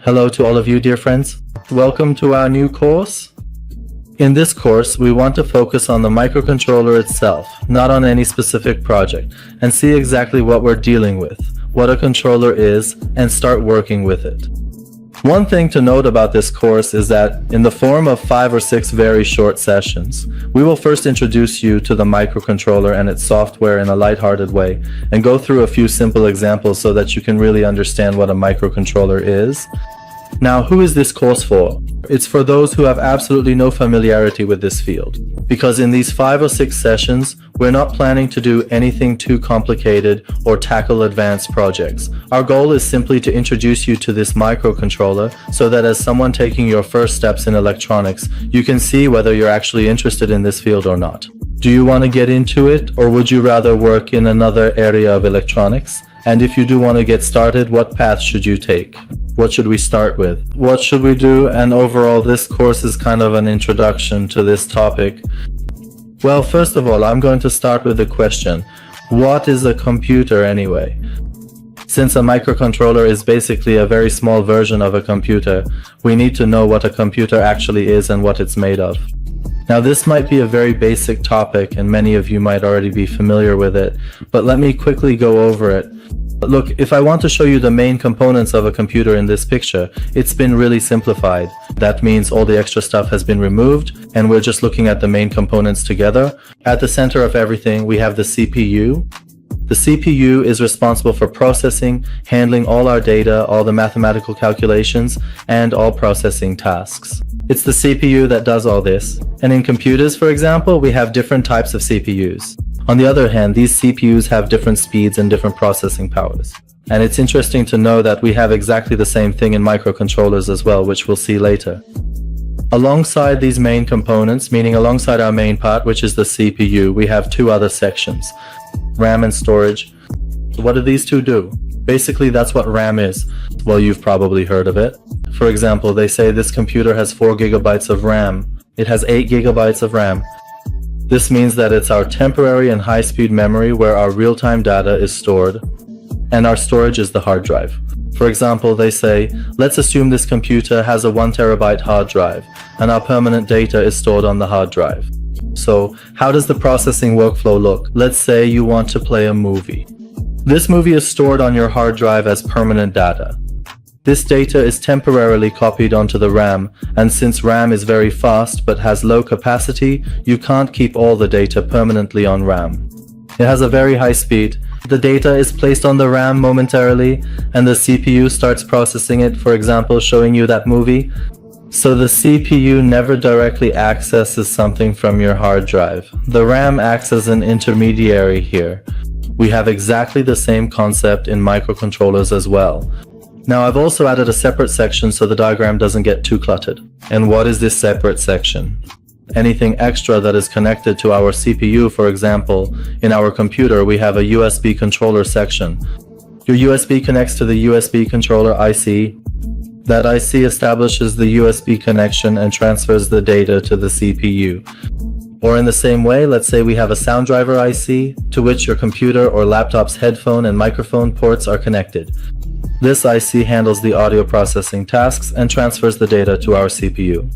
Hello to all of you, dear friends. Welcome to our new course. In this course, we want to focus on the microcontroller itself, not on any specific project, and see exactly what we're dealing with, what a controller is, and start working with it. One thing to note about this course is that in the form of 5 or 6 very short sessions, we will first introduce you to the microcontroller and its software in a lighthearted way, and go through a few simple examples so that you can really understand what a microcontroller is. Now, who is this course for? It's for those who have absolutely no familiarity with this field, because in these 5 or 6 sessions, we're not planning to do anything too complicated or tackle advanced projects. Our goal is simply to introduce you to this microcontroller so that as someone taking your first steps in electronics, you can see whether you're actually interested in this field or not. Do you want to get into it, or would you rather work in another area of electronics? And if you do want to get started, what path should you take? What should we start with? What should we do? And overall, this course is kind of an introduction to this topic. Well, first of all, I'm going to start with the question, what is a computer anyway? Since a microcontroller is basically a very small version of a computer, we need to know what a computer actually is and what it's made of. Now, this might be a very basic topic and many of you might already be familiar with it, but let me quickly go over it. Look, if I want to show you the main components of a computer in this picture, it's been really simplified. That means all the extra stuff has been removed and we're just looking at the main components together. At the center of everything, we have the CPU. The CPU is responsible for processing, handling all our data, all the mathematical calculations, and all processing tasks. It's the CPU that does all this. And in computers, for example, we have different types of CPUs. On the other hand, these CPUs have different speeds and different processing powers. And it's interesting to know that we have exactly the same thing in microcontrollers as well, which we'll see later. Alongside these main components, meaning alongside our main part, which is the CPU, we have 2 other sections, RAM and storage. What do these 2 do? Basically, that's what RAM is. Well, you've probably heard of it. For example, they say this computer has 4 gigabytes of RAM. It has 8 gigabytes of RAM. This means that it's our temporary and high-speed memory where our real-time data is stored, and our storage is the hard drive. For example, they say, let's assume this computer has a 1 terabyte hard drive, and our permanent data is stored on the hard drive. So, how does the processing workflow look? Let's say you want to play a movie. This movie is stored on your hard drive as permanent data. This data is temporarily copied onto the RAM, and since RAM is very fast but has low capacity, you can't keep all the data permanently on RAM. It has a very high speed. The data is placed on the RAM momentarily, and the CPU starts processing it, for example, showing you that movie. So the CPU never directly accesses something from your hard drive. The RAM acts as an intermediary here. We have exactly the same concept in microcontrollers as well. Now, I've also added a separate section so the diagram doesn't get too cluttered. And what is this separate section? Anything extra that is connected to our CPU, for example, in our computer, we have a USB controller section. Your USB connects to the USB controller IC. That IC establishes the USB connection and transfers the data to the CPU. Or in the same way, let's say we have a sound driver IC to which your computer or laptop's headphone and microphone ports are connected. This IC handles the audio processing tasks and transfers the data to our CPU.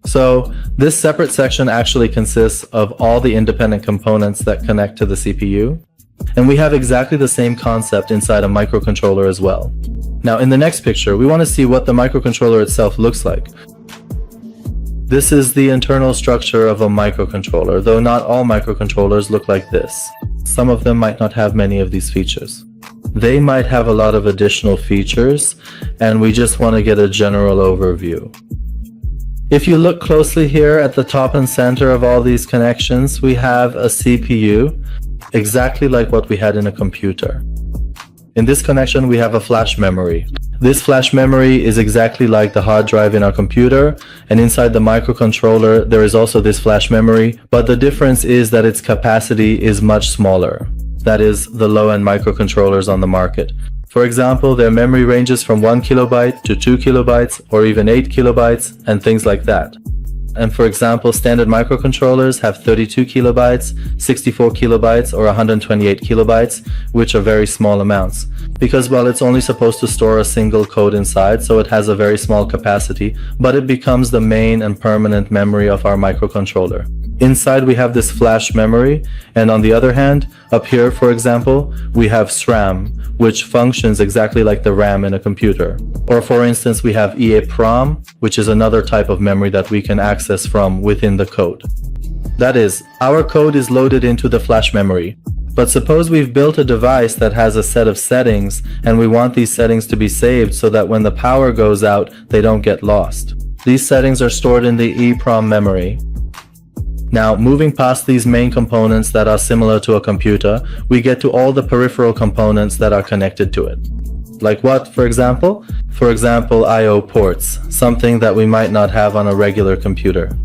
So, this separate section actually consists of all the independent components that connect to the CPU. And we have exactly the same concept inside a microcontroller as well. Now, in the next picture, we want to see what the microcontroller itself looks like. This is the internal structure of a microcontroller, though not all microcontrollers look like this. Some of them might not have many of these features. They might have a lot of additional features, and we just want to get a general overview. If you look closely here at the top and center of all these connections, we have a CPU, exactly like what we had in a computer. In this connection, we have a flash memory. This flash memory is exactly like the hard drive in our computer, and inside the microcontroller, there is also this flash memory, but the difference is that its capacity is much smaller. That is, the low-end microcontrollers on the market. For example, their memory ranges from 1 kilobyte to 2 kilobytes or even 8 kilobytes and things like that. And for example, standard microcontrollers have 32 kilobytes, 64 kilobytes, or 128 kilobytes, which are very small amounts. Because, well, it's only supposed to store a single code inside, so it has a very small capacity, but it becomes the main and permanent memory of our microcontroller. Inside we have this flash memory, and on the other hand, up here, for example, we have SRAM, which functions exactly like the RAM in a computer. Or for instance, we have EEPROM, which is another type of memory that we can access from within the code. That is, our code is loaded into the flash memory. But suppose we've built a device that has a set of settings, and we want these settings to be saved so that when the power goes out, they don't get lost. These settings are stored in the EEPROM memory. Now, moving past these main components that are similar to a computer, we get to all the peripheral components that are connected to it. Like what, for example? For example, I/O ports, something that we might not have on a regular computer.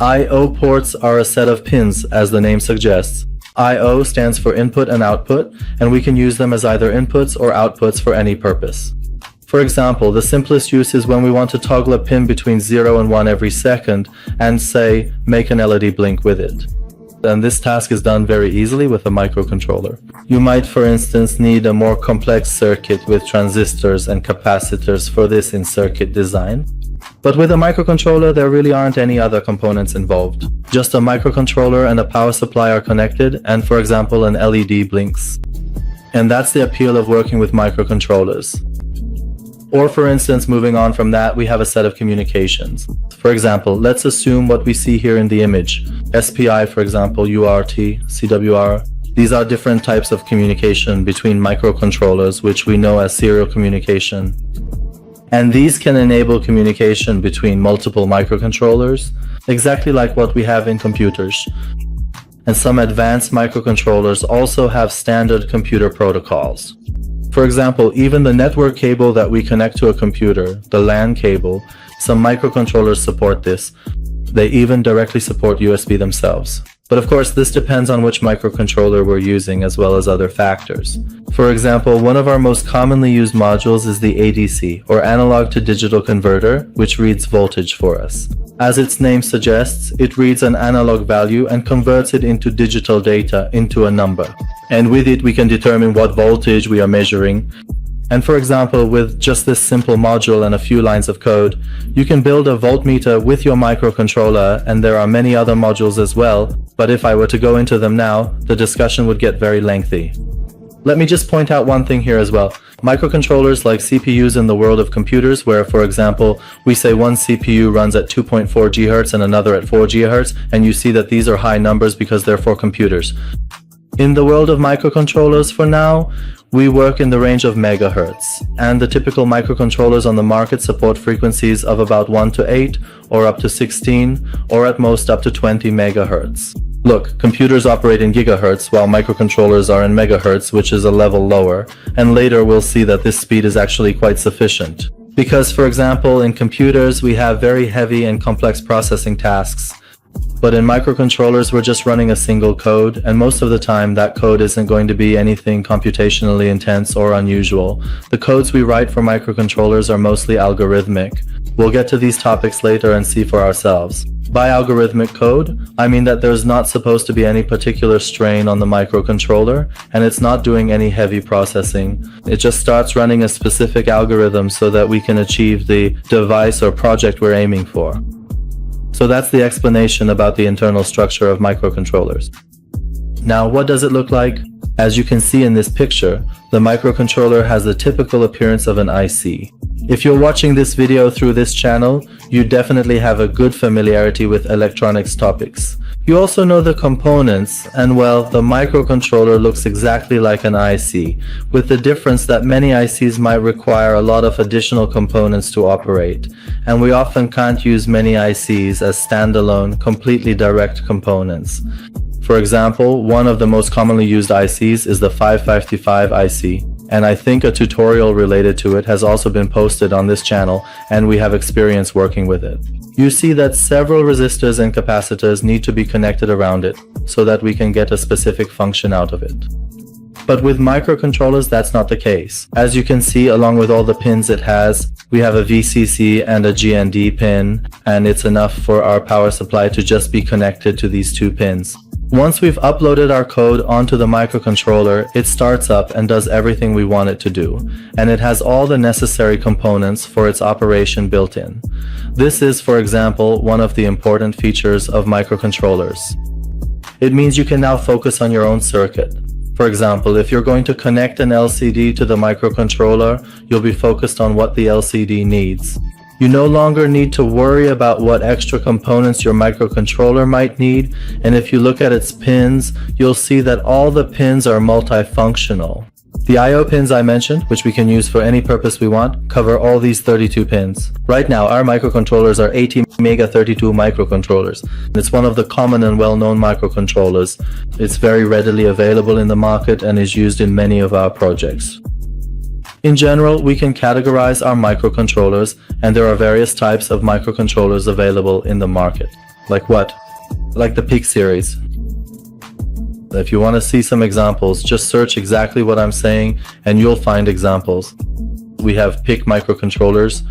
I/O ports are a set of pins, as the name suggests. I/O stands for input and output, and we can use them as either inputs or outputs for any purpose. For example, the simplest use is when we want to toggle a pin between 0 and 1 every second and say, make an LED blink with it. And this task is done very easily with a microcontroller. You might, for instance, need a more complex circuit with transistors and capacitors for this in circuit design. But with a microcontroller, there really aren't any other components involved. Just a microcontroller and a power supply are connected, and for example, an LED blinks. And that's the appeal of working with microcontrollers. Or for instance, moving on from that, we have a set of communications. For example, let's assume what we see here in the image. SPI, for example, UART, CWR. These are different types of communication between microcontrollers, which we know as serial communication. And these can enable communication between multiple microcontrollers, exactly like what we have in computers. And some advanced microcontrollers also have standard computer protocols. For example, even the network cable that we connect to a computer, the LAN cable, some microcontrollers support this. They even directly support USB themselves. But of course, this depends on which microcontroller we're using as well as other factors. For example, one of our most commonly used modules is the ADC, or analog to digital converter, which reads voltage for us. As its name suggests, it reads an analog value and converts it into digital data, into a number. And with it, we can determine what voltage we are measuring. And for example, with just this simple module and a few lines of code, you can build a voltmeter with your microcontroller, and there are many other modules as well, but if I were to go into them now, the discussion would get very lengthy. Let me just point out one thing here as well. Microcontrollers like CPUs in the world of computers, where for example, we say one CPU runs at 2.4 GHz and another at 4 GHz, and you see that these are high numbers because they're for computers. In the world of microcontrollers for now, we work in the range of megahertz, and the typical microcontrollers on the market support frequencies of about 1 to 8, or up to 16, or at most up to 20 megahertz. Look, computers operate in gigahertz, while microcontrollers are in megahertz, which is a level lower, and later we'll see that this speed is actually quite sufficient. Because, for example, in computers we have very heavy and complex processing tasks, but in microcontrollers we're just running a single code, and most of the time that code isn't going to be anything computationally intense or unusual. The codes we write for microcontrollers are mostly algorithmic. We'll get to these topics later and see for ourselves. By algorithmic code, I mean that there's not supposed to be any particular strain on the microcontroller, and it's not doing any heavy processing. It just starts running a specific algorithm so that we can achieve the device or project we're aiming for. So that's the explanation about the internal structure of microcontrollers. Now, what does it look like? As you can see in this picture, the microcontroller has the typical appearance of an IC. If you're watching this video through this channel, you definitely have a good familiarity with electronics topics. You also know the components, and well, the microcontroller looks exactly like an IC, with the difference that many ICs might require a lot of additional components to operate, and we often can't use many ICs as standalone, completely direct components. For example, one of the most commonly used ICs is the 555 IC, and I think a tutorial related to it has also been posted on this channel, and we have experience working with it. You see that several resistors and capacitors need to be connected around it, so that we can get a specific function out of it. But with microcontrollers, that's not the case. As you can see, along with all the pins it has, we have a VCC and a GND pin, and it's enough for our power supply to just be connected to these 2 pins. Once we've uploaded our code onto the microcontroller, it starts up and does everything we want it to do, and it has all the necessary components for its operation built in. This is, for example, one of the important features of microcontrollers. It means you can now focus on your own circuit. For example, if you're going to connect an LCD to the microcontroller, you'll be focused on what the LCD needs. You no longer need to worry about what extra components your microcontroller might need, and if you look at its pins, you'll see that all the pins are multifunctional. The I/O pins I mentioned, which we can use for any purpose we want, cover all these 32 pins. Right now, our microcontrollers are Atmega 32 microcontrollers. It's one of the common and well-known microcontrollers. It's very readily available in the market and is used in many of our projects. In general, we can categorize our microcontrollers, and there are various types of microcontrollers available in the market. Like what? Like the PIC series. If you want to see some examples, just search exactly what I'm saying and you'll find examples. We have PIC microcontrollers.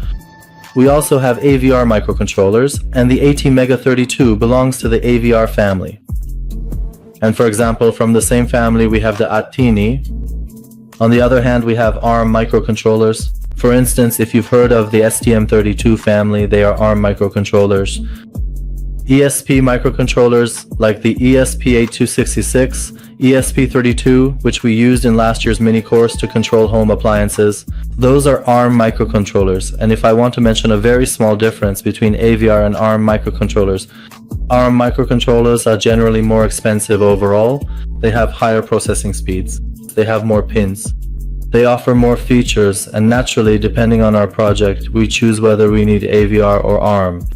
We also have AVR microcontrollers, and the Atmega 32 belongs to the AVR family. And for example, from the same family we have the Atini. On the other hand, we have ARM microcontrollers. For instance, if you've heard of the STM32 family, they are ARM microcontrollers. ESP microcontrollers like the ESP8266, ESP32, which we used in last year's mini course to control home appliances, those are ARM microcontrollers. And if I want to mention a very small difference between AVR and ARM microcontrollers are generally more expensive overall. They have higher processing speeds. They have more pins. They offer more features, and naturally, depending on our project, we choose whether we need AVR or ARM.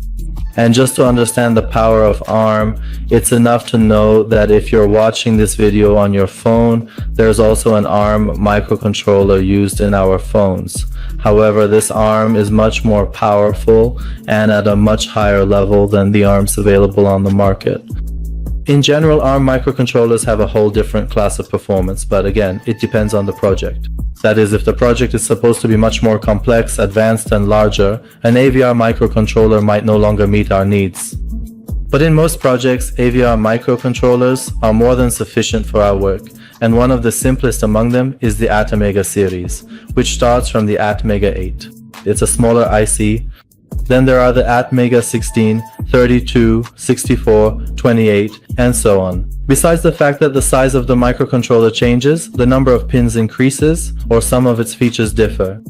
And just to understand the power of ARM, it's enough to know that if you're watching this video on your phone, there's also an ARM microcontroller used in our phones. However, this ARM is much more powerful and at a much higher level than the ARMs available on the market. In general, ARM microcontrollers have a whole different class of performance, but again, it depends on the project. That is, if the project is supposed to be much more complex, advanced, and larger, an AVR microcontroller might no longer meet our needs. But in most projects, AVR microcontrollers are more than sufficient for our work, and one of the simplest among them is the Atmega series, which starts from the Atmega 8. It's a smaller IC. Then there are the Atmega 16, 32, 64, 28, and so on. Besides the fact that the size of the microcontroller changes, the number of pins increases, or some of its features differ.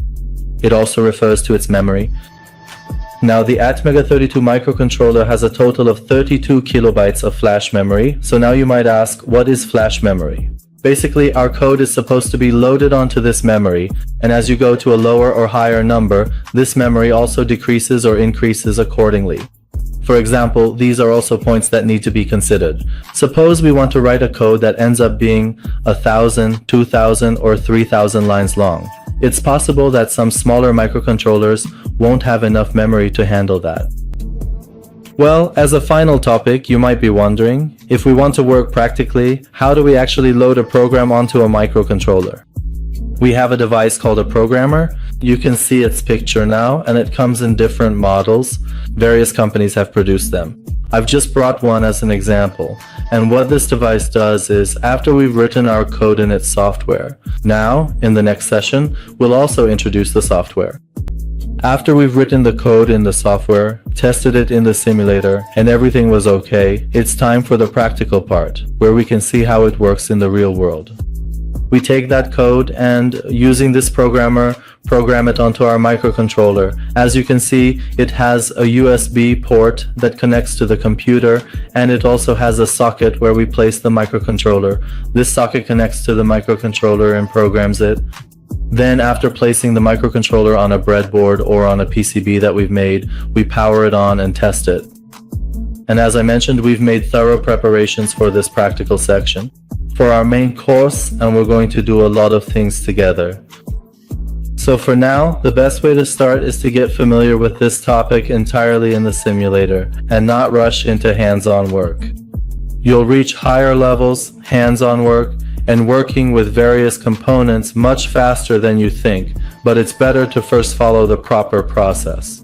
It also refers to its memory. Now, the Atmega 32 microcontroller has a total of 32 kilobytes of flash memory, so now you might ask, what is flash memory? Basically, our code is supposed to be loaded onto this memory, and as you go to a lower or higher number, this memory also decreases or increases accordingly. For example, these are also points that need to be considered. Suppose we want to write a code that ends up being 1,000, 2,000, or 3,000 lines long. It's possible that some smaller microcontrollers won't have enough memory to handle that. Well, as a final topic, you might be wondering, if we want to work practically, how do we actually load a program onto a microcontroller? We have a device called a programmer. You can see its picture now, and it comes in different models. Various companies have produced them. I've just brought one as an example, and what this device does is, after we've written our code in its software, now, in the next session, we'll also introduce the software. After we've written the code in the software, tested it in the simulator, and everything was okay, it's time for the practical part, where we can see how it works in the real world. We take that code and, using this programmer, program it onto our microcontroller. As you can see, it has a USB port that connects to the computer, and it also has a socket where we place the microcontroller. This socket connects to the microcontroller and programs it. Then, after placing the microcontroller on a breadboard or on a PCB that we've made, we power it on and test it. And as I mentioned, we've made thorough preparations for this practical section. For our main course, and we're going to do a lot of things together. So for now, the best way to start is to get familiar with this topic entirely in the simulator and not rush into hands-on work. You'll reach higher levels, hands-on work, and working with various components much faster than you think, but it's better to first follow the proper process.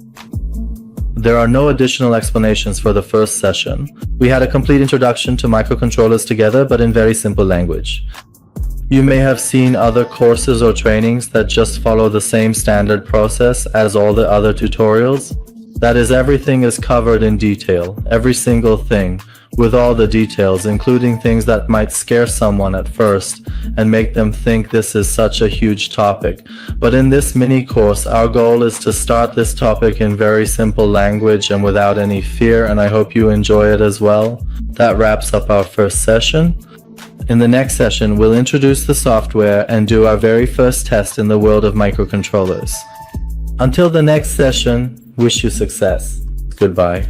There are no additional explanations for the first session. We had a complete introduction to microcontrollers together, but in very simple language. You may have seen other courses or trainings that just follow the same standard process as all the other tutorials. That is, everything is covered in detail, every single thing, with all the details, including things that might scare someone at first and make them think this is such a huge topic. But in this mini course, our goal is to start this topic in very simple language and without any fear, and I hope you enjoy it as well. That wraps up our first session. In the next session, we'll introduce the software and do our very first test in the world of microcontrollers. Until the next session, wish you success. Goodbye.